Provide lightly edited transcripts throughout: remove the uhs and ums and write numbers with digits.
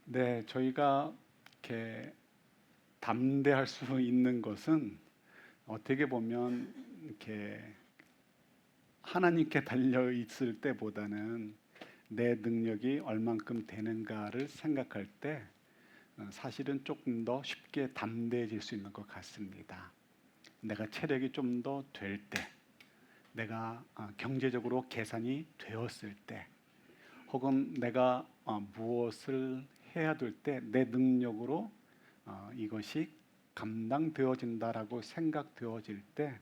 네, 저희가 이렇게 담대할 수 있는 것은 어떻게 보면 이렇게 하나님께 달려 있을 때보다는 내 능력이 얼만큼 되는가를 생각할 때 사실은 조금 더 쉽게 담대해질 수 있는 것 같습니다. 내가 체력이 좀 더 될 때, 내가 경제적으로 계산이 되었을 때, 혹은 내가 무엇을 해야 될 때 내 능력으로 이것이 감당되어진다라고 생각되어질 때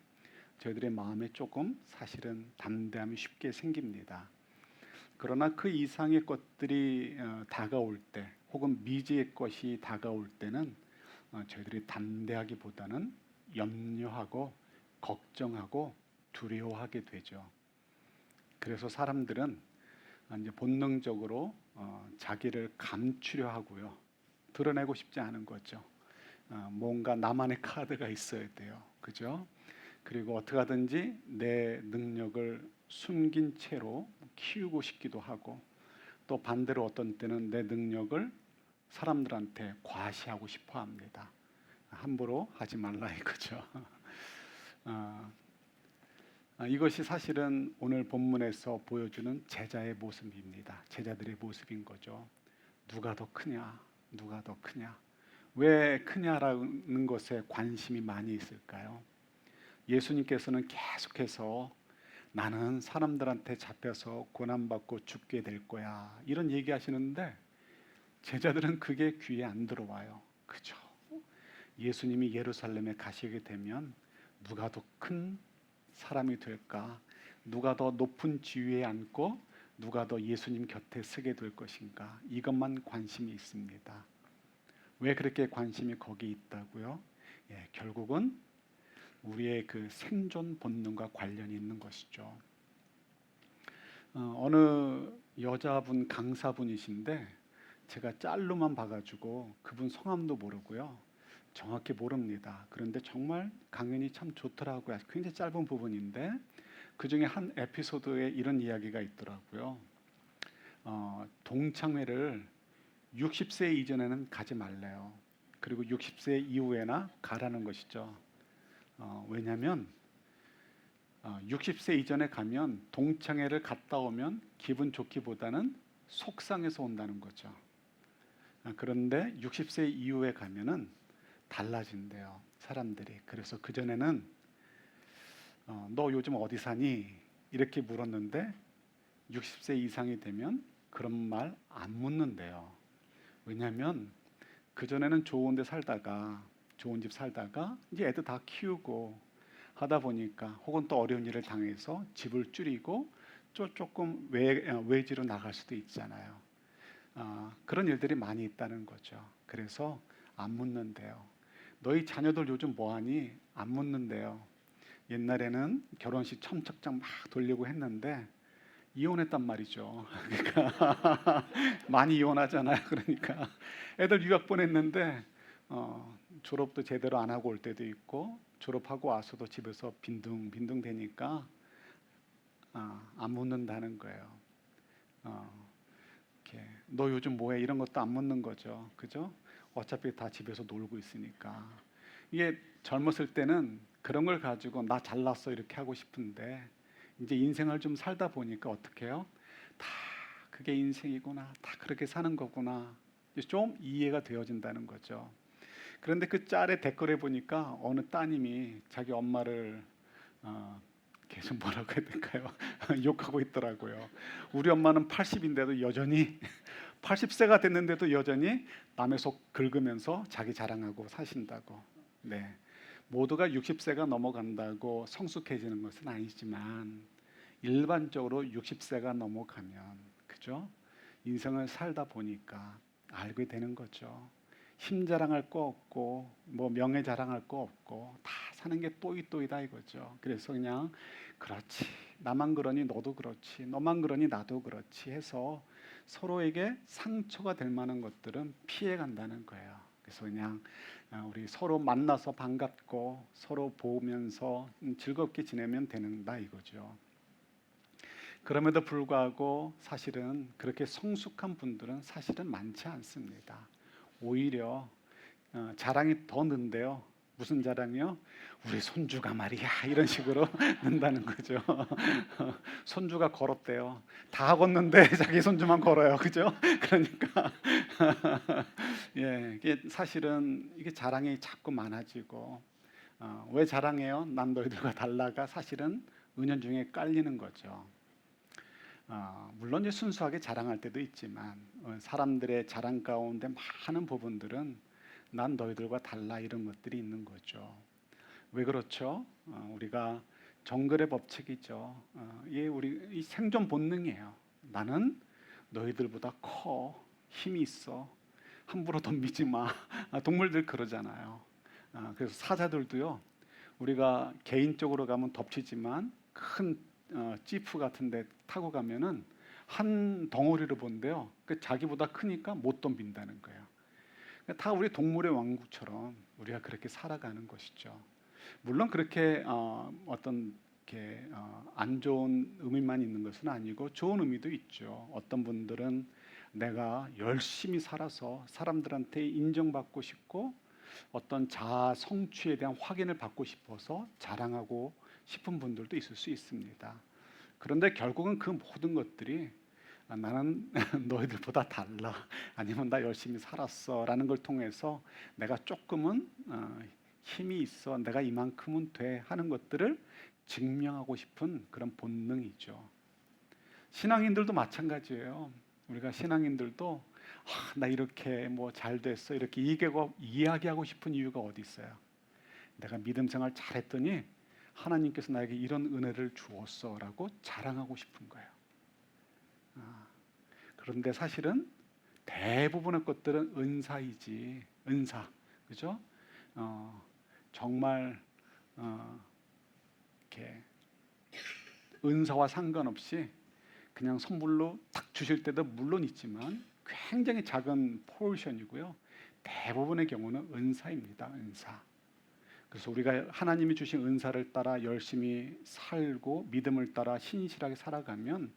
저희들의 마음에 조금 사실은 담대함이 쉽게 생깁니다. 그러나 그 이상의 것들이 다가올 때 혹은 미지의 것이 다가올 때는 저희들이 담대하기보다는 염려하고 걱정하고 두려워하게 되죠. 그래서 사람들은 이제 본능적으로 자기를 감추려 하고요. 드러내고 싶지 않은 거죠. 뭔가 나만의 카드가 있어야 돼요. 그죠? 그리고 어떻게 하든지 내 능력을 숨긴 채로 키우고 싶기도 하고 또 반대로 어떤 때는 내 능력을 사람들한테 과시하고 싶어 합니다. 함부로 하지 말라 이거죠. 어, 이것이 사실은 오늘 본문에서 보여주는 제자의 모습입니다. 제자들의 모습인 거죠. 누가 더 크냐? 누가 더 크냐? 왜 크냐라는 것에 관심이 많이 있을까요? 예수님께서는 계속해서 나는 사람들한테 잡혀서 고난받고 죽게 될 거야. 이런 얘기 하시는데 제자들은 그게 귀에 안 들어와요. 그죠? 예수님이 예루살렘에 가시게 되면 누가 더 큰 사람이 될까? 누가 더 높은 지위에 앉고 누가 더 예수님 곁에 서게 될 것인가? 이것만 관심이 있습니다. 왜 그렇게 관심이 거기 있다고요? 결국은 우리의 그 생존 본능과 관련이 있는 것이죠. 어느 여자분 강사분이신데 제가 짤로만 봐가지고 그분 성함도 모르고요. 정확히 모릅니다. 그런데 정말 강연이 참 좋더라고요. 굉장히 짧은 부분인데 그 중에 한 에피소드에 이런 이야기가 있더라고요. 동창회를 60세 이전에는 가지 말래요. 그리고 60세 이후에나 가라는 것이죠. 왜냐하면 60세 이전에 가면 동창회를 갔다 오면 기분 좋기보다는 속상해서 온다는 거죠. 그런데 60세 이후에 가면은 달라진대요. 사람들이. 그래서 그전에는 너 요즘 어디 사니? 이렇게 물었는데 60세 이상이 되면 그런 말 안 묻는데요. 왜냐하면 그전에는 좋은 데 살다가 좋은 집 살다가 이제 애들 다 키우고 하다 보니까 혹은 또 어려운 일을 당해서 집을 줄이고 조금 외지로 나갈 수도 있잖아요. 그런 일들이 많이 있다는 거죠. 그래서 안 묻는데요. 너희 자녀들 요즘 뭐하니? 안 묻는데요. 옛날에는 결혼식 첨첩장 막 돌리고 했는데 이혼했단 말이죠. 그러니까 많이 이혼하잖아요. 그러니까 애들 유학 보냈는데 졸업도 제대로 안 하고 올 때도 있고 졸업하고 와서도 집에서 빈둥빈둥 대니까 안 묻는다는 거예요. 이렇게 너 요즘 뭐해? 이런 것도 안 묻는 거죠. 그죠? 어차피 다 집에서 놀고 있으니까. 이게 젊었을 때는 그런 걸 가지고 나 잘났어 이렇게 하고 싶은데 이제 인생을 좀 살다 보니까 어떻게 해요? 다 그게 인생이구나. 다 그렇게 사는 거구나. 좀 이해가 되어진다는 거죠. 그런데 그 짤의 댓글에 보니까 어느 따님이 자기 엄마를 계속 뭐라고 해야 될까요? 욕하고 있더라고요. 우리 엄마는 80인데도 여전히 80세가 됐는데도 여전히 남의 속 긁으면서 자기 자랑하고 사신다고. 네. 모두가 60세가 넘어간다고 성숙해지는 것은 아니지만 일반적으로 60세가 넘어가면 그죠? 인생을 살다 보니까 알게 되는 거죠. 힘 자랑할 거 없고 뭐 명예 자랑할 거 없고 다 사는 게 또이또이다 이거죠. 그래서 그냥 그렇지 나만 그러니 너도 그렇지 너만 그러니 나도 그렇지 해서 서로에게 상처가 될 만한 것들은 피해 간다는 거예요. 그래서 그냥 우리 서로 만나서 반갑고 서로 보면서 즐겁게 지내면 되는다 이거죠. 그럼에도 불구하고 사실은 그렇게 성숙한 분들은 사실은 많지 않습니다. 오히려 자랑이 더 는데요. 무슨 자랑이요? 우리 손주가 말이야 이런 식으로 는다는 거죠. 손주가 걸었대요. 다 걷는데 자기 손주만 걸어요. 그죠? 그러니까 예, 이게 사실은 이게 자랑이 자꾸 많아지고 왜 자랑해요? 난 너희들과 달라가 사실은 은연중에 깔리는 거죠. 물론 이제 순수하게 자랑할 때도 있지만 사람들의 자랑 가운데 많은 부분들은 난 너희들과 달라 이런 것들이 있는 거죠. 왜 그렇죠? 우리가 정글의 법칙이죠. 이게 우리 이 생존 본능이에요. 나는 너희들보다 커, 힘이 있어. 함부로 덤비지 마. 동물들 그러잖아요. 그래서 사자들도요. 우리가 개인적으로 가면 덮치지만 큰 지프 같은데 타고 가면은 한 덩어리를 본대요. 자기보다 크니까 못 덤빈다는 거예요. 다 우리 동물의 왕국처럼 우리가 그렇게 살아가는 것이죠. 물론 그렇게 어떤 이렇게 안 좋은 의미만 있는 것은 아니고 좋은 의미도 있죠. 어떤 분들은 내가 열심히 살아서 사람들한테 인정받고 싶고 어떤 자아 성취에 대한 확인을 받고 싶어서 자랑하고 싶은 분들도 있을 수 있습니다. 그런데 결국은 그 모든 것들이 나는 너희들보다 달라 아니면 나 열심히 살았어라는 걸 통해서 내가 조금은 힘이 있어 내가 이만큼은 돼 하는 것들을 증명하고 싶은 그런 본능이죠. 신앙인들도 마찬가지예요. 우리가 신앙인들도 나 이렇게 뭐 잘 됐어 이렇게 이야기하고 싶은 이유가 어디 있어요? 내가 믿음 생활 잘했더니 하나님께서 나에게 이런 은혜를 주었어라고 자랑하고 싶은 거예요. 그런데 사실은 대부분의 것들은 은사이지 은사, 그죠? 정말 이렇게 은사와 상관없이 그냥 선물로 딱 주실 때도 물론 있지만 굉장히 작은 포션이고요. 대부분의 경우는 은사입니다. 은사. 그래서 우리가 하나님이 주신 은사를 따라 열심히 살고 믿음을 따라 신실하게 살아가면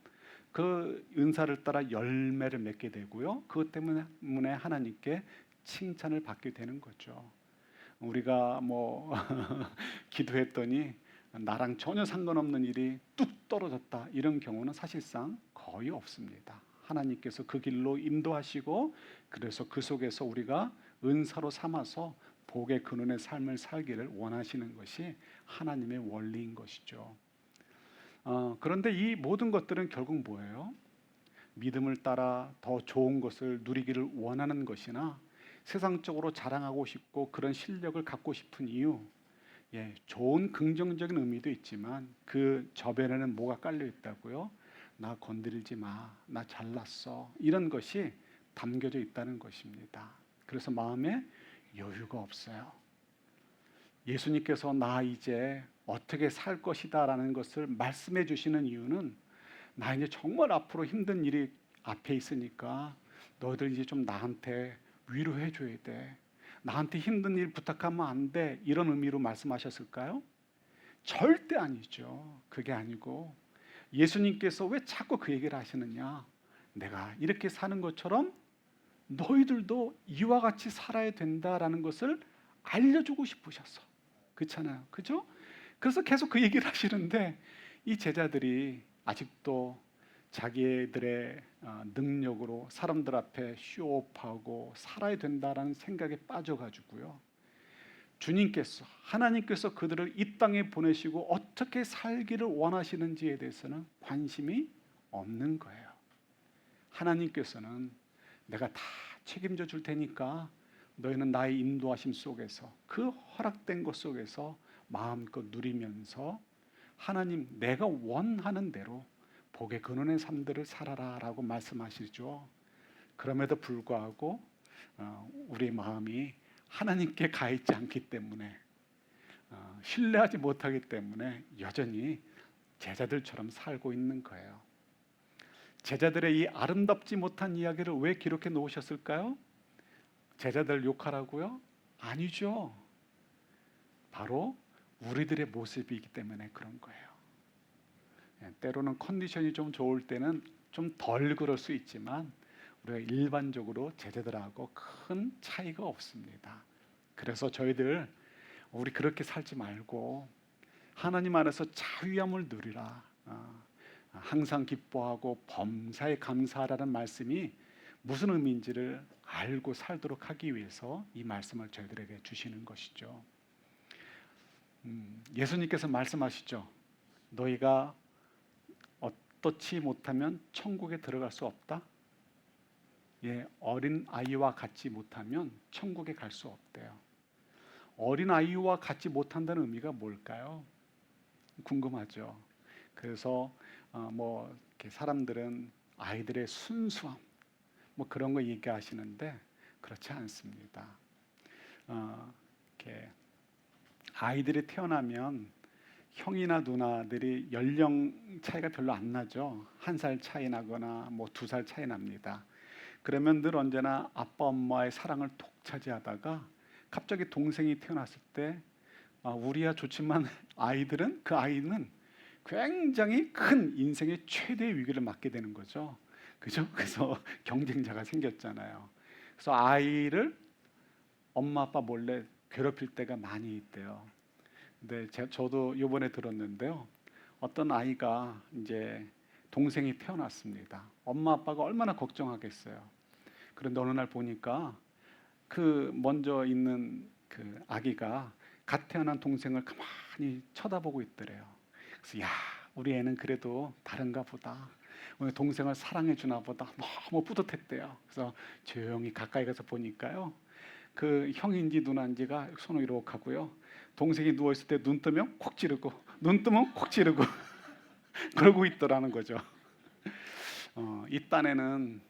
그 은사를 따라 열매를 맺게 되고요. 그것 때문에 하나님께 칭찬을 받게 되는 거죠. 우리가 뭐 기도했더니 나랑 전혀 상관없는 일이 뚝 떨어졌다 이런 경우는 사실상 거의 없습니다. 하나님께서 그 길로 인도하시고 그래서 그 속에서 우리가 은사로 삼아서 복의 근원의 삶을 살기를 원하시는 것이 하나님의 원리인 것이죠. 그런데 이 모든 것들은 결국 뭐예요? 믿음을 따라 더 좋은 것을 누리기를 원하는 것이나 세상적으로 자랑하고 싶고 그런 실력을 갖고 싶은 이유, 좋은 긍정적인 의미도 있지만 그 저변에는 뭐가 깔려 있다고요? 나 건드리지 마, 나 잘났어 이런 것이 담겨져 있다는 것입니다. 그래서 마음에 여유가 없어요. 예수님께서 나 이제 어떻게 살 것이다 라는 것을 말씀해 주시는 이유는 나 이제 정말 앞으로 힘든 일이 앞에 있으니까 너희들 이제 좀 나한테 위로해 줘야 돼. 나한테 힘든 일 부탁하면 안 돼. 이런 의미로 말씀하셨을까요? 절대 아니죠. 그게 아니고 예수님께서 왜 자꾸 그 얘기를 하시느냐? 내가 이렇게 사는 것처럼 너희들도 이와 같이 살아야 된다라는 것을 알려주고 싶으셨어. 그렇잖아요. 그죠? 그래서 계속 그 얘기를 하시는데 이 제자들이 아직도 자기들의 능력으로 사람들 앞에 쇼업하고 살아야 된다라는 생각에 빠져가지고요. 주님께서 하나님께서 그들을 이 땅에 보내시고 어떻게 살기를 원하시는지에 대해서는 관심이 없는 거예요. 하나님께서는 내가 다 책임져 줄 테니까 너희는 나의 인도하심 속에서 그 허락된 것 속에서 마음껏 누리면서 하나님 내가 원하는 대로 복의 근원의 삶들을 살아라라고 말씀하시죠. 그럼에도 불구하고 우리 마음이 하나님께 가 있지 않기 때문에 신뢰하지 못하기 때문에 여전히 제자들처럼 살고 있는 거예요. 제자들의 이 아름답지 못한 이야기를 왜 기록해 놓으셨을까요? 제자들 욕하라고요? 아니죠. 바로 우리들의 모습이기 때문에 그런 거예요. 때로는 컨디션이 좀 좋을 때는 좀 덜 그럴 수 있지만 우리가 일반적으로 제자들하고 큰 차이가 없습니다. 그래서 저희들 우리 그렇게 살지 말고 하나님 안에서 자유함을 누리라. 항상 기뻐하고 범사에 감사하라는 말씀이 무슨 의미인지를 알고 살도록 하기 위해서 이 말씀을 저희들에게 주시는 것이죠. 예수님께서 말씀하시죠. 너희가 어떻지 못하면 천국에 들어갈 수 없다. 어린 아이와 같지 못하면 천국에 갈 수 없대요. 어린 아이와 같지 못한다는 의미가 뭘까요? 궁금하죠. 그래서 이렇게 사람들은 아이들의 순수함 그런 거 얘기하시는데 그렇지 않습니다. 이렇게 아이들이 태어나면 형이나 누나들이 연령 차이가 별로 안 나죠. 1살 차이 나거나 2살 차이 납니다. 그러면 늘 언제나 아빠 엄마의 사랑을 독차지하다가 갑자기 동생이 태어났을 때 우리야 좋지만 그 아이는 굉장히 큰 인생의 최대의 위기를 맞게 되는 거죠. 그죠? 그래서 경쟁자가 생겼잖아요. 그래서 아이를 엄마 아빠 몰래 괴롭힐 때가 많이 있대요. 근데 저도 이번에 들었는데요. 어떤 아이가 이제 동생이 태어났습니다. 엄마 아빠가 얼마나 걱정하겠어요. 그런데 어느 날 보니까 그 먼저 있는 그 아기가 갓 태어난 동생을 가만히 쳐다보고 있더래요. 그래서 야, 우리 애는 그래도 다른가 보다. 우리 동생을 사랑해 주나 보다. 너무 뿌듯했대요. 그래서 조용히 가까이 가서 보니까요. 그 형인지 누나인지가 손을 이렇게 하고요. 동생이 누워 있을 때 눈 뜨면 콕 찌르고 눈 뜨면 콕 찌르고 그러고 있더라는 거죠. 이 딴에는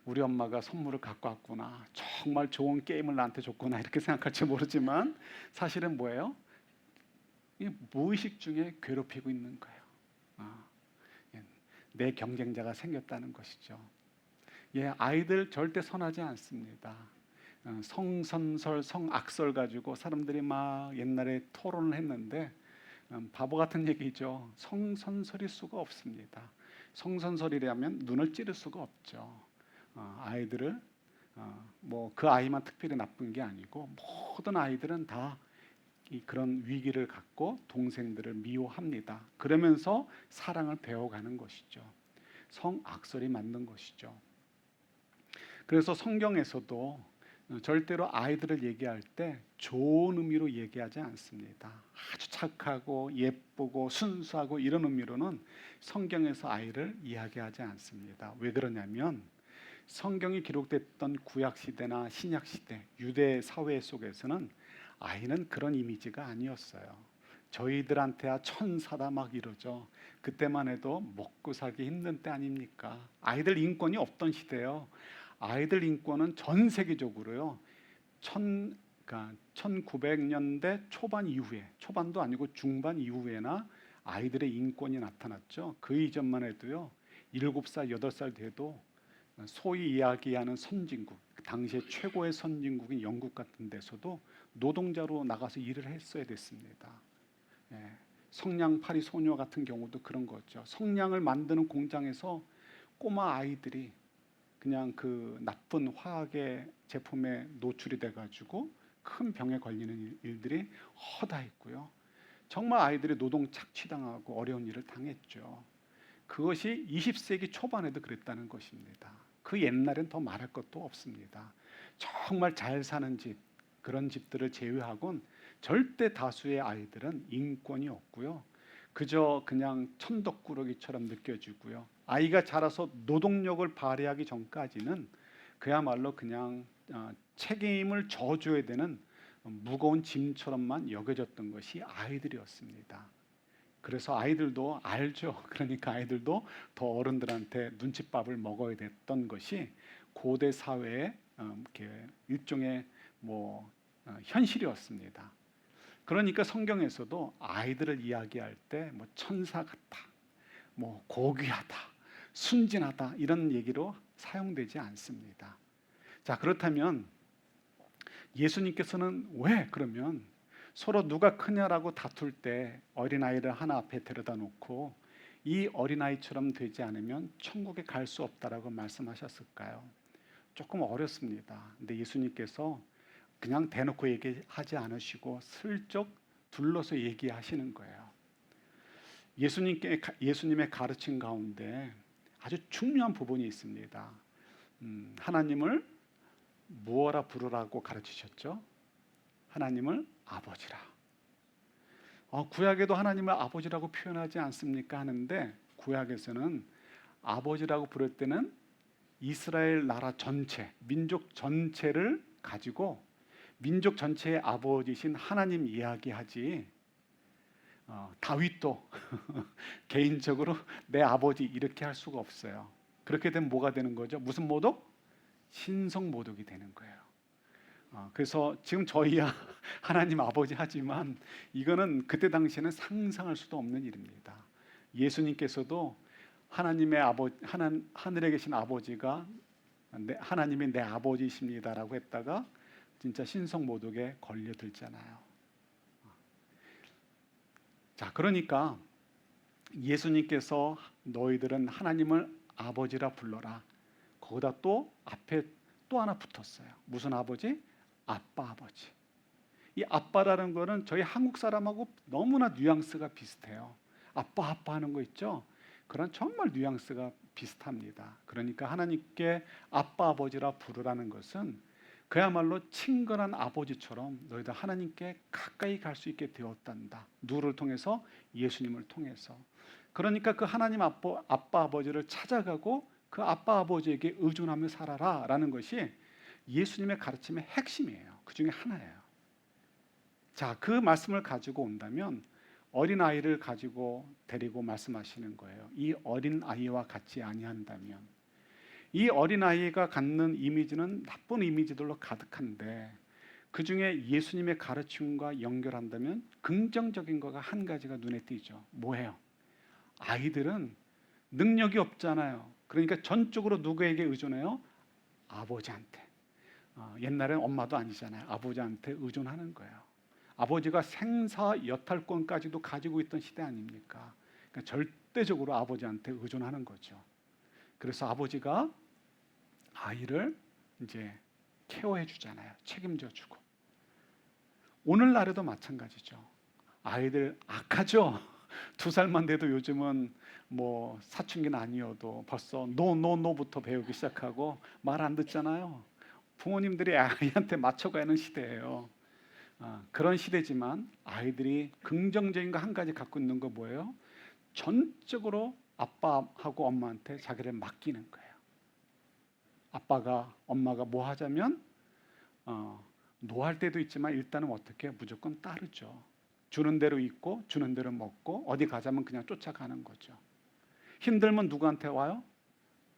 우리 엄마가 선물을 갖고 왔구나. 정말 좋은 게임을 나한테 줬구나. 이렇게 생각할지 모르지만 사실은 뭐예요? 무의식 중에 괴롭히고 있는 거예요. 내 경쟁자가 생겼다는 것이죠. 아이들 절대 선하지 않습니다. 성선설, 성악설 가지고 사람들이 막 옛날에 토론을 했는데 바보 같은 얘기죠. 성선설일 수가 없습니다. 성선설이라면 눈을 찌를 수가 없죠. 아이들을 그 아이만 특별히 나쁜 게 아니고 모든 아이들은 다 그런 위기를 갖고 동생들을 미워합니다. 그러면서 사랑을 배워가는 것이죠. 성악설이 맞는 것이죠. 그래서 성경에서도 절대로 아이들을 얘기할 때 좋은 의미로 얘기하지 않습니다. 아주 착하고 예쁘고 순수하고 이런 의미로는 성경에서 아이를 이야기하지 않습니다. 왜 그러냐면 성경이 기록됐던 구약시대나 신약시대 유대 사회 속에서는 아이는 그런 이미지가 아니었어요. 저희들한테야 천사다 막 이러죠. 그때만 해도 먹고 살기 힘든 때 아닙니까? 아이들 인권이 없던 시대예요. 아이들 인권은 전 세계적으로요. 1900년대 초반 이후에, 초반도 아니고 중반 이후에나 아이들의 인권이 나타났죠. 그 이전만 해도요. 7살, 8살 돼도 소위 이야기하는 선진국, 당시에 최고의 선진국인 영국 같은 데서도 노동자로 나가서 일을 했어야 됐습니다. 성냥팔이 소녀 같은 경우도 그런 거죠. 성냥을 만드는 공장에서 꼬마 아이들이 그냥 그 나쁜 화학의 제품에 노출이 돼가지고 큰 병에 걸리는 일들이 허다했고요. 정말 아이들이 노동 착취당하고 어려운 일을 당했죠. 그것이 20세기 초반에도 그랬다는 것입니다. 그 옛날엔 더 말할 것도 없습니다. 정말 잘 사는 집, 그런 집들을 제외하곤 절대 다수의 아이들은 인권이 없고요. 그저 그냥 천덕꾸러기처럼 느껴지고요. 아이가 자라서 노동력을 발휘하기 전까지는 그야말로 그냥 책임을 져줘야 되는 무거운 짐처럼만 여겨졌던 것이 아이들이었습니다. 그래서 아이들도 알죠. 그러니까 아이들도 더 어른들한테 눈칫밥을 먹어야 됐던 것이 고대 사회의 일종의 현실이었습니다. 그러니까 성경에서도 아이들을 이야기할 때 천사 같다, 고귀하다, 순진하다 이런 얘기로 사용되지 않습니다. 자, 그렇다면 예수님께서는 왜 그러면 서로 누가 크냐라고 다툴 때 어린아이를 하나 앞에 데려다 놓고 이 어린아이처럼 되지 않으면 천국에 갈 수 없다라고 말씀하셨을까요? 조금 어렵습니다. 근데 예수님께서 그냥 대놓고 얘기하지 않으시고 슬쩍 둘러서 얘기하시는 거예요. 예수님의 가르침 가운데 아주 중요한 부분이 있습니다. 하나님을 무엇라 부르라고 가르치셨죠? 하나님을 아버지라. 구약에도 하나님을 아버지라고 표현하지 않습니까? 하는데 구약에서는 아버지라고 부를 때는 이스라엘 나라 전체, 민족 전체를 가지고 민족 전체의 아버지신 하나님 이야기하지, 다윗도 개인적으로 내 아버지 이렇게 할 수가 없어요. 그렇게 되면 뭐가 되는 거죠? 무슨 모독? 신성 모독이 되는 거예요. 그래서 지금 저희야 하나님 아버지 하지만 이거는 그때 당시에는 상상할 수도 없는 일입니다. 예수님께서도 하나님의 하늘에 계신 아버지가 하나님이 내 아버지이십니다라고 했다가 진짜 신성 모독에 걸려들잖아요. 자, 그러니까 예수님께서 너희들은 하나님을 아버지라 불러라. 거기다 또 앞에 또 하나 붙었어요. 무슨 아버지? 아빠 아버지. 이 아빠라는 거는 저희 한국 사람하고 너무나 뉘앙스가 비슷해요. 아빠 하는 거 있죠? 그런 정말 뉘앙스가 비슷합니다. 그러니까 하나님께 아빠 아버지라 부르라는 것은 그야말로 친근한 아버지처럼 너희들 하나님께 가까이 갈 수 있게 되었단다. 누구를 통해서? 예수님을 통해서. 그러니까 그 하나님 아빠 아버지를 찾아가고 그 아빠 아버지에게 의존하며 살아라 라는 것이 예수님의 가르침의 핵심이에요. 그 중에 하나예요. 자, 그 말씀을 가지고 온다면 어린아이를 가지고 데리고 말씀하시는 거예요. 이 어린아이와 같지 아니한다면, 이 어린아이가 갖는 이미지는 나쁜 이미지들로 가득한데 그 중에 예수님의 가르침과 연결한다면 긍정적인 거가 한 가지가 눈에 띄죠. 뭐예요? 아이들은 능력이 없잖아요. 그러니까 전적으로 누구에게 의존해요? 아버지한테. 옛날엔 엄마도 아니잖아요. 아버지한테 의존하는 거예요. 아버지가 생사여탈권까지도 가지고 있던 시대 아닙니까? 그러니까 절대적으로 아버지한테 의존하는 거죠. 그래서 아버지가 아이를 이제 케어해 주잖아요. 책임져 주고. 오늘날에도 마찬가지죠. 아이들 악하죠. 2살만 돼도 요즘은 뭐 사춘기는 아니어도 벌써 노부터 배우기 시작하고 말 안 듣잖아요. 부모님들이 아이한테 맞춰가는 시대예요. 그런 시대지만 아이들이 긍정적인 거 한 가지 갖고 있는 거 뭐예요? 전적으로 아빠하고 엄마한테 자기를 맡기는 거예요. 아빠가 엄마가 뭐 하자면 노할 때도 있지만 일단은 어떻게 무조건 따르죠. 주는 대로 있고 주는 대로 먹고 어디 가자면 그냥 쫓아가는 거죠. 힘들면 누구한테 와요?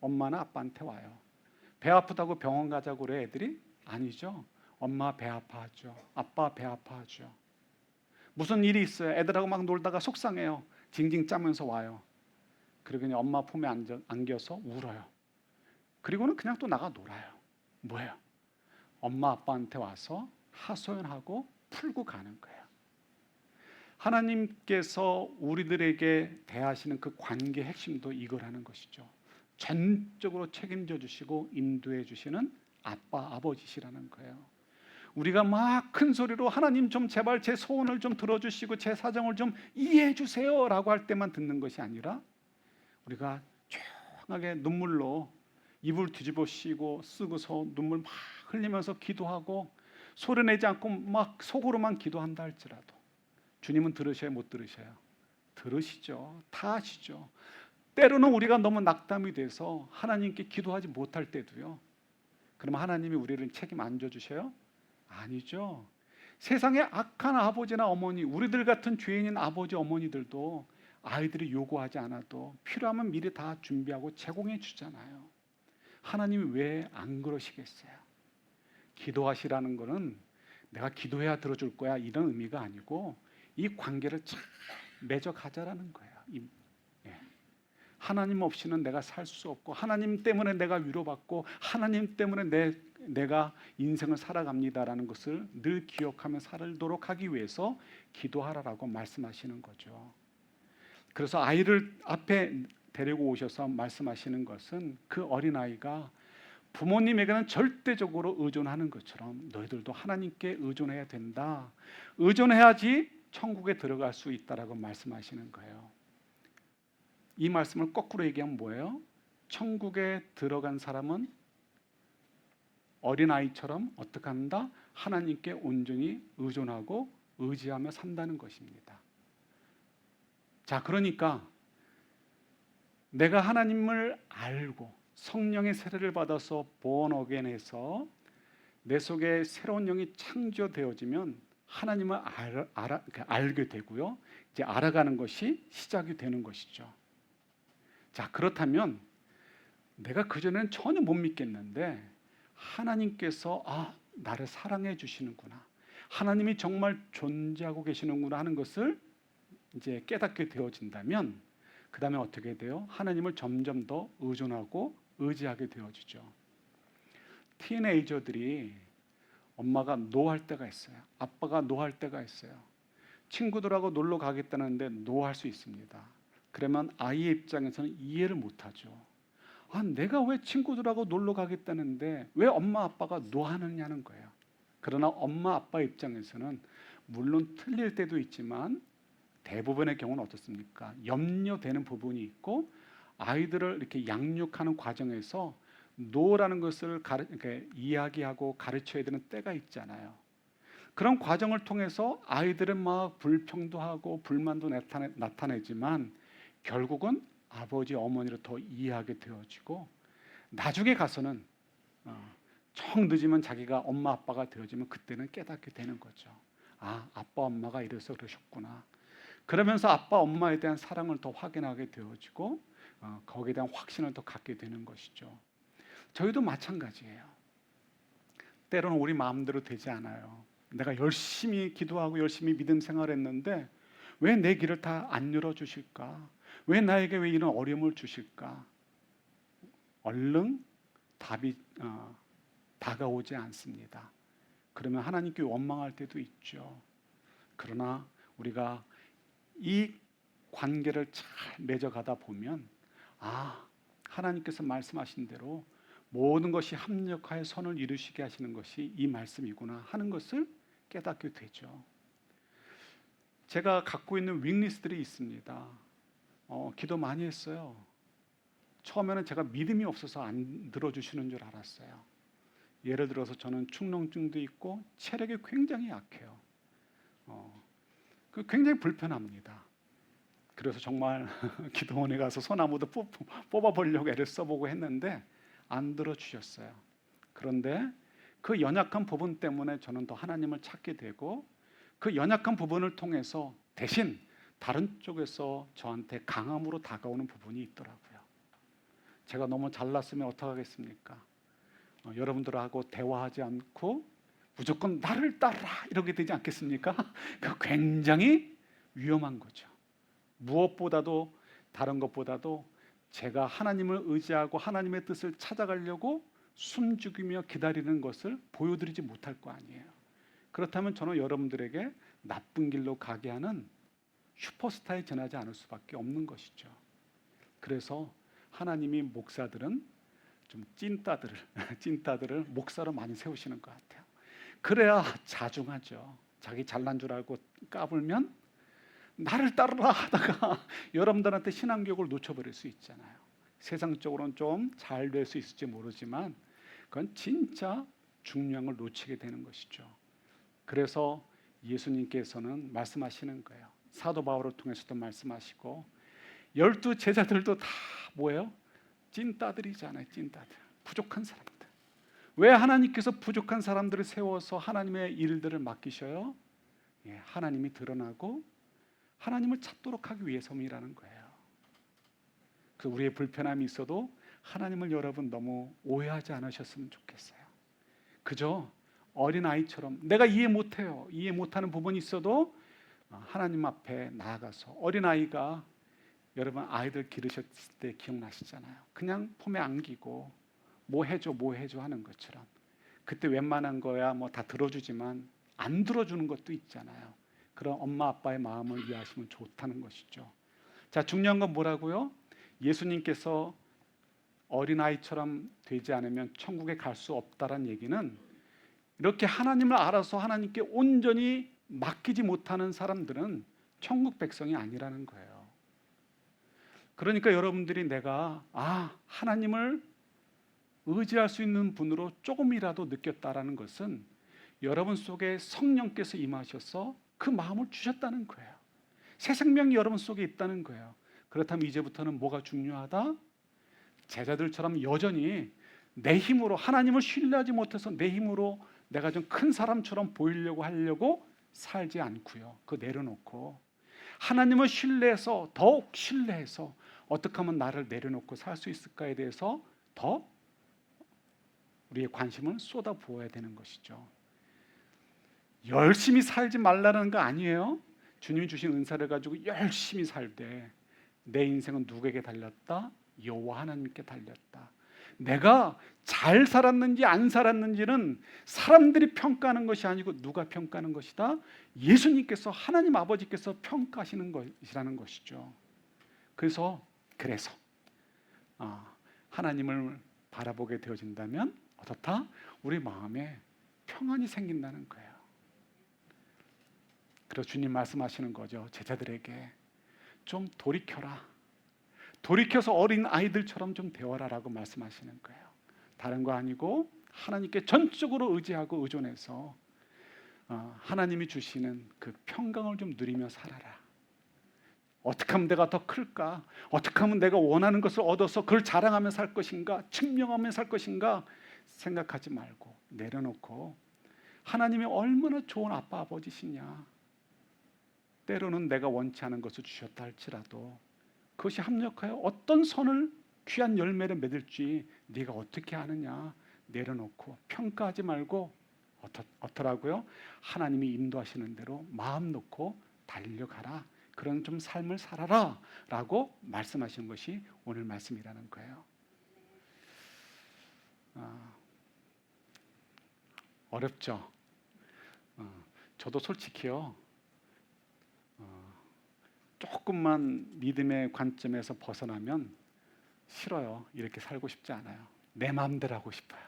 엄마나 아빠한테 와요. 배 아프다고 병원 가자고 그래 애들이? 아니죠. 엄마 배 아파하죠. 아빠 배 아파하죠. 무슨 일이 있어요. 애들하고 막 놀다가 속상해요. 징징 짜면서 와요. 그리고 그냥 엄마 품에 안겨서 울어요. 그리고는 그냥 또 나가 놀아요. 뭐예요? 엄마 아빠한테 와서 하소연하고 풀고 가는 거예요. 하나님께서 우리들에게 대하시는 그 관계의 핵심도 이거라는 것이죠. 전적으로 책임져 주시고 인도해 주시는 아빠 아버지시라는 거예요. 우리가 막 큰 소리로 하나님 좀 제발 제 소원을 좀 들어주시고 제 사정을 좀 이해해 주세요 라고 할 때만 듣는 것이 아니라 우리가 조용하게 눈물로 입을 뒤집어 씌고 쓰고서 눈물 막 흘리면서 기도하고 소리내지 않고 막 속으로만 기도한다 할지라도 주님은 들으셔요? 못 들으셔요? 들으시죠. 다 아시죠. 때로는 우리가 너무 낙담이 돼서 하나님께 기도하지 못할 때도요. 그러면 하나님이 우리를 책임 안 져주셔요? 아니죠. 세상에 악한 아버지나 어머니, 우리들 같은 죄인인 아버지 어머니들도 아이들이 요구하지 않아도 필요하면 미리 다 준비하고 제공해 주잖아요. 하나님이 왜 안 그러시겠어요? 기도하시라는 거는 내가 기도해야 들어줄 거야 이런 의미가 아니고 이 관계를 잘 맺어가자라는 거예요. 하나님 없이는 내가 살 수 없고 하나님 때문에 내가 위로받고 하나님 때문에 내가 인생을 살아갑니다라는 것을 늘 기억하며 살도록 하기 위해서 기도하라라고 말씀하시는 거죠. 그래서 아이를 앞에 데리고 오셔서 말씀하시는 것은 그 어린아이가 부모님에게는 절대적으로 의존하는 것처럼 너희들도 하나님께 의존해야 된다. 의존해야지 천국에 들어갈 수 있다라고 말씀하시는 거예요. 이 말씀을 거꾸로 얘기하면 뭐예요? 천국에 들어간 사람은 어린아이처럼 어떻게 한다? 하나님께 온전히 의존하고 의지하며 산다는 것입니다. 자, 그러니까 내가 하나님을 알고 성령의 세례를 받아서 born again해서 내 속에 새로운 영이 창조되어지면 하나님을 알게 되고요. 이제 알아가는 것이 시작이 되는 것이죠. 자, 그렇다면 내가 그전에는 전혀 못 믿겠는데 하나님께서 나를 사랑해 주시는구나. 하나님이 정말 존재하고 계시는구나 하는 것을 이제 깨닫게 되어진다면 그 다음에 어떻게 돼요? 하나님을 점점 더 의존하고 의지하게 되어지죠. 티네이저들이 엄마가 노할 때가 있어요. 아빠가 노할 때가 있어요. 친구들하고 놀러 가겠다는데 노할 수 있습니다. 그러면 아이의 입장에서는 이해를 못하죠. 내가 왜 친구들하고 놀러 가겠다는데 왜 엄마 아빠가 노하느냐는 거예요. 그러나 엄마 아빠 입장에서는 물론 틀릴 때도 있지만 대부분의 경우는 어떻습니까? 염려되는 부분이 있고 아이들을 이렇게 양육하는 과정에서 노라는 것을 이렇게 이야기하고 가르쳐야 되는 때가 있잖아요. 그런 과정을 통해서 아이들은 막 불평도 하고 불만도 나타내지만 결국은 아버지 어머니를 더 이해하게 되어지고 나중에 가서는 정 늦으면 자기가 엄마 아빠가 되어지면 그때는 깨닫게 되는 거죠. 아빠 엄마가 이래서 그러셨구나. 그러면서 아빠 엄마에 대한 사랑을 더 확인하게 되어지고 거기에 대한 확신을 더 갖게 되는 것이죠. 저희도 마찬가지예요. 때로는 우리 마음대로 되지 않아요. 내가 열심히 기도하고 열심히 믿음 생활했는데 왜 내 길을 다 안 열어주실까? 왜 나에게 왜 이런 어려움을 주실까? 얼른 답이 다가오지 않습니다. 그러면 하나님께 원망할 때도 있죠. 그러나 우리가 이 관계를 잘 맺어가다 보면 하나님께서 말씀하신 대로 모든 것이 합력하여 선을 이루시게 하시는 것이 이 말씀이구나 하는 것을 깨닫게 되죠. 제가 갖고 있는 윙리스들이 있습니다. 기도 많이 했어요. 처음에는 제가 믿음이 없어서 안 들어주시는 줄 알았어요. 예를 들어서 저는 축농증도 있고 체력이 굉장히 약해요. 굉장히 불편합니다. 그래서 정말 기도원에 가서 소나무도 뽑아보려고 애를 써보고 했는데 안 들어주셨어요. 그런데 그 연약한 부분 때문에 저는 더 하나님을 찾게 되고 그 연약한 부분을 통해서 대신 다른 쪽에서 저한테 강함으로 다가오는 부분이 있더라고요. 제가 너무 잘났으면 어떡하겠습니까? 여러분들하고 대화하지 않고 무조건 나를 따르라 이렇게 되지 않겠습니까? 그 굉장히 위험한 거죠. 무엇보다도 다른 것보다도 제가 하나님을 의지하고 하나님의 뜻을 찾아가려고 숨죽이며 기다리는 것을 보여드리지 못할 거 아니에요. 그렇다면 저는 여러분들에게 나쁜 길로 가게 하는 슈퍼스타에 지나지 않을 수밖에 없는 것이죠. 그래서 하나님이 목사들은 좀 찐따들을 목사로 많이 세우시는 것 같아요. 그래야 자중하죠. 자기 잘난 줄 알고 까불면 나를 따르라 하다가 여러분들한테 신앙교육을 놓쳐버릴 수 있잖아요. 세상적으로는 좀 잘 될 수 있을지 모르지만 그건 진짜 중요한 걸 놓치게 되는 것이죠. 그래서 예수님께서는 말씀하시는 거예요. 사도 바울을 통해서도 말씀하시고 12 제자들도 다 뭐예요? 찐따들이잖아요. 찐따들. 부족한 사람들. 왜 하나님께서 부족한 사람들을 세워서 하나님의 일들을 맡기셔요? 하나님이 드러나고 하나님을 찾도록 하기 위해서이라는 거예요. 그 우리의 불편함이 있어도 하나님을 여러분 너무 오해하지 않으셨으면 좋겠어요. 그저 어린아이처럼 내가 이해 못해요. 이해 못하는 부분이 있어도 하나님 앞에 나아가서 어린아이가 여러분 아이들 기르셨을 때 기억나시잖아요. 그냥 품에 안기고 뭐 해줘 하는 것처럼 그때 웬만한 거야 뭐 다 들어주지만 안 들어주는 것도 있잖아요. 그런 엄마 아빠의 마음을 이해하시면 좋다는 것이죠. 자, 중요한 건 뭐라고요? 예수님께서 어린아이처럼 되지 않으면 천국에 갈 수 없다는 얘기는 이렇게 하나님을 알아서 하나님께 온전히 맡기지 못하는 사람들은 천국 백성이 아니라는 거예요. 그러니까 여러분들이 내가 하나님을 의지할 수 있는 분으로 조금이라도 느꼈다라는 것은 여러분 속에 성령께서 임하셔서 그 마음을 주셨다는 거예요. 새 생명이 여러분 속에 있다는 거예요. 그렇다면 이제부터는 뭐가 중요하다? 제자들처럼 여전히 내 힘으로 하나님을 신뢰하지 못해서 내 힘으로 내가 좀 큰 사람처럼 보이려고 하려고 살지 않고요. 그거 내려놓고 하나님을 신뢰해서 더욱 신뢰해서 어떻게 하면 나를 내려놓고 살 수 있을까에 대해서 더 우리의 관심을 쏟아 부어야 되는 것이죠. 열심히 살지 말라는 거 아니에요. 주님이 주신 은사를 가지고 열심히 살되 내 인생은 누구에게 달렸다? 여호와 하나님께 달렸다. 내가 잘 살았는지 안 살았는지는 사람들이 평가하는 것이 아니고 누가 평가하는 것이다? 예수님께서, 하나님 아버지께서 평가하시는 것이라는 것이죠. 그래서 하나님을 바라보게 되어진다면 어떻다? 우리 마음에 평안이 생긴다는 거예요. 그래서 주님 말씀하시는 거죠. 제자들에게 좀 돌이켜라. 돌이켜서 어린 아이들처럼 좀 되어라라고 말씀하시는 거예요. 다른 거 아니고 하나님께 전적으로 의지하고 의존해서 하나님이 주시는 그 평강을 좀 누리며 살아라. 어떻게 하면 내가 더 클까? 어떻게 하면 내가 원하는 것을 얻어서 그걸 자랑하며 살 것인가? 증명하며 살 것인가? 생각하지 말고 내려놓고 하나님이 얼마나 좋은 아빠 아버지시냐. 때로는 내가 원치 않은 것을 주셨다 할지라도 그것이 합력하여 어떤 선을 귀한 열매를 맺을지 네가 어떻게 아느냐. 내려놓고 평가하지 말고 어떠라고요? 하나님이 인도하시는 대로 마음 놓고 달려가라. 그런 좀 삶을 살아라 라고 말씀하시는 것이 오늘 말씀이라는 거예요. 어렵죠. 저도 솔직히요, 조금만 믿음의 관점에서 벗어나면 싫어요. 이렇게 살고 싶지 않아요. 내 마음대로 하고 싶어요.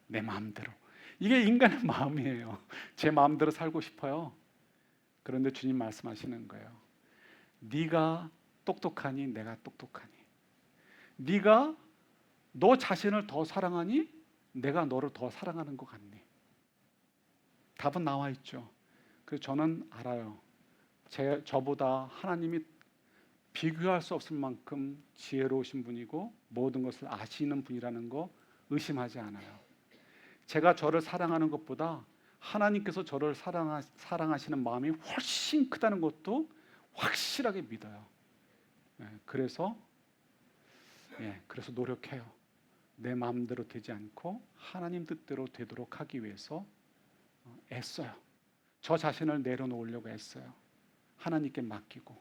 내 마음대로. 이게 인간의 마음이에요. 제 마음대로 살고 싶어요. 그런데 주님 말씀하시는 거예요. 네가 똑똑하니 내가 똑똑하니, 네가 너 자신을 더 사랑하니 내가 너를 더 사랑하는 것 같니? 답은 나와 있죠. 그래서 저는 알아요. 저보다 하나님이 비교할 수 없을 만큼 지혜로우신 분이고 모든 것을 아시는 분이라는 거 의심하지 않아요. 제가 저를 사랑하는 것보다 하나님께서 저를 사랑하시는 마음이 훨씬 크다는 것도 확실하게 믿어요. 그래서 노력해요. 내 마음대로 되지 않고 하나님 뜻대로 되도록 하기 위해서 애써요. 저 자신을 내려놓으려고 애써요. 하나님께 맡기고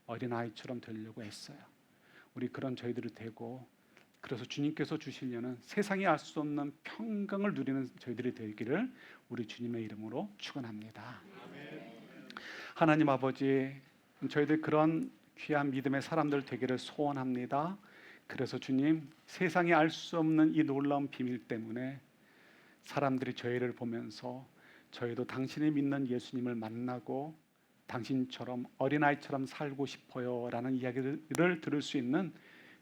어린아이처럼 되려고 애써요. 우리 그런 저희들이 되고, 그래서 주님께서 주시려는 세상이 알 수 없는 평강을 누리는 저희들이 되기를 우리 주님의 이름으로 축원합니다. 하나님 아버지, 저희들 그런 귀한 믿음의 사람들 되기를 소원합니다. 그래서 주님, 세상이 알 수 없는 이 놀라운 비밀 때문에 사람들이 저희를 보면서 저희도 당신이 믿는 예수님을 만나고 당신처럼 어린아이처럼 살고 싶어요 라는 이야기를 들을 수 있는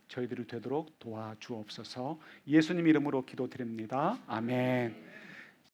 저희들이 되도록 도와주옵소서. 예수님 이름으로 기도드립니다. 아멘.